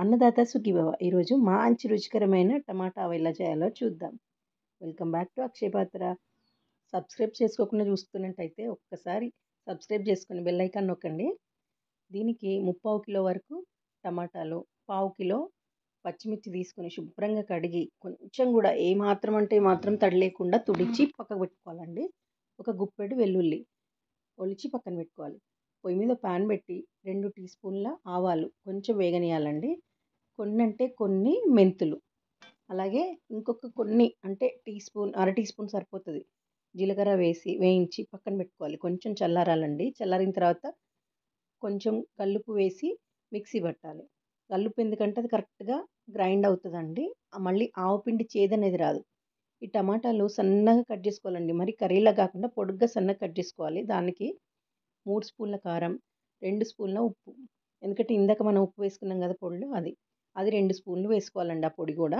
అన్నదాత సుఖీభవ. ఈరోజు మంచి రుచికరమైన టమాటా ఆవ ఎలా చేయాలో చూద్దాం. వెల్కమ్ బ్యాక్ టు అక్షయ పాత్ర. సబ్స్క్రైబ్ చేసుకోకుండా చూస్తున్నట్టయితే ఒక్కసారి సబ్స్క్రైబ్ చేసుకొని బెల్ ఐకాన్ నొక్కండి. దీనికి 3/4 కిలో వరకు టమాటాలు, పావు కిలో పచ్చిమిర్చి తీసుకొని శుభ్రంగా కడిగి కొంచెం కూడా ఏమాత్రం అంటే మాత్రం తడి లేకుండా తుడిచి పక్కకు పెట్టుకోవాలండి. ఒక గుప్పెడు వెల్లుల్లి ఒలిచి పక్కన పెట్టుకోవాలి. పొయ్యి మీద ప్యాన్ పెట్టి 2 టీ స్పూన్ల ఆవాలు కొంచెం వేగనీయాలండి. కొన్ని అంటే కొన్ని మెంతులు, అలాగే ఇంకొక కొన్ని అంటే అర టీ స్పూన్ సరిపోతుంది జీలకర్ర వేసి వేయించి పక్కన పెట్టుకోవాలి. కొంచెం చల్లారాలండి. చల్లారిన తర్వాత కొంచెం కల్లుప్పు వేసి మిక్సీ పట్టాలి. కల్లుప్పు ఎందుకంటే అది కరెక్ట్గా గ్రైండ్ అవుతుందండి. మళ్ళీ ఆవు పిండి చేదనేది రాదు. ఈ టమాటాలు సన్నగా కట్ చేసుకోవాలండి. మరి కర్రీలా కాకుండా పొడుగ్గా సన్నగా కట్ చేసుకోవాలి. దానికి 3 స్పూన్ల కారం, 2 స్పూన్ల ఉప్పు, ఎందుకంటే ఇందాక మనం ఉప్పు వేసుకున్నాం కదా పొడిలో, అది 2 స్పూన్లు వేసుకోవాలండి. ఆ పొడి కూడా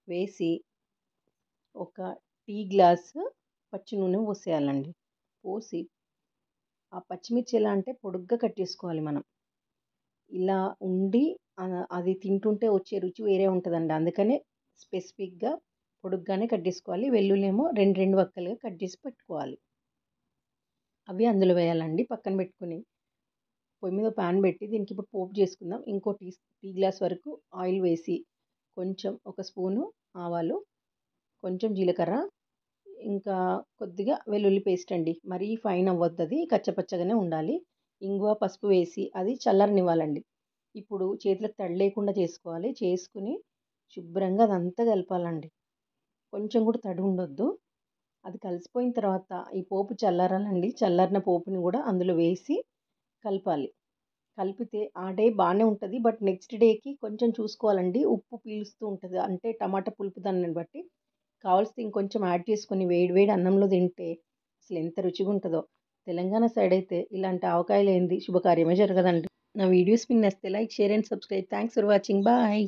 వేసి ఒక టీ గ్లాసు పచ్చి నూనె పోసేయాలండి. పోసి ఆ పచ్చిమిర్చి ఎలా అంటే పొడుగ్గా కట్ చేసుకోవాలి మనం. ఇలా ఉండి అది తింటుంటే వచ్చే రుచి వేరే ఉంటుందండి. అందుకనే స్పెసిఫిక్గా పొడుగ్గానే కట్ చేసుకోవాలి. వెల్లుల్లేమో 2 వక్కలుగా కట్ చేసి పెట్టుకోవాలి. అవి అందులో వేయాలండి. పక్కన పెట్టుకుని పొయ్యి మీద ప్యాన్ పెట్టి దీనికి ఇప్పుడు పోపు చేసుకుందాం. ఇంకో టీ గ్లాస్ వరకు ఆయిల్ వేసి కొంచెం ఒక స్పూను ఆవాలు, కొంచెం జీలకర్ర, ఇంకా కొద్దిగా వెల్లుల్లి పేస్ట్ అండి. మరీ ఫైన్ అవ్వద్దు, అది కచ్చపచ్చగానే ఉండాలి. ఇంగువ, పసుపు వేసి అది చల్లరనివ్వాలండి. ఇప్పుడు చేతులకు తడి లేకుండా చేసుకోవాలి. చేసుకుని శుభ్రంగా అదంతా కలపాలండి. కొంచెం కూడా తడి ఉండొద్దు. అది కలిసిపోయిన తర్వాత ఈ పోపు చల్లారాలండి. చల్లారిన పోపుని కూడా అందులో వేసి కలపాలి. కలిపితే ఆ డే బాగానే ఉంటుంది. బట్ నెక్స్ట్ డేకి కొంచెం చూసుకోవాలండి. ఉప్పు పీలుస్తూ ఉంటుంది, అంటే టమాటా పులుపు దాన్ని బట్టి. కావాల్సి ఇంకొంచెం యాడ్ చేసుకొని వేడి వేడి అన్నంలో తింటే అసలు ఎంత రుచిగా ఉంటుందో. తెలంగాణ సైడ్ అయితే ఇలాంటి ఆవకాయలు ఏంది శుభకార్యమే జరగదండి. నా వీడియోస్ మీకు నచ్చితే like, share and subscribe. Thanks for watching. Bye.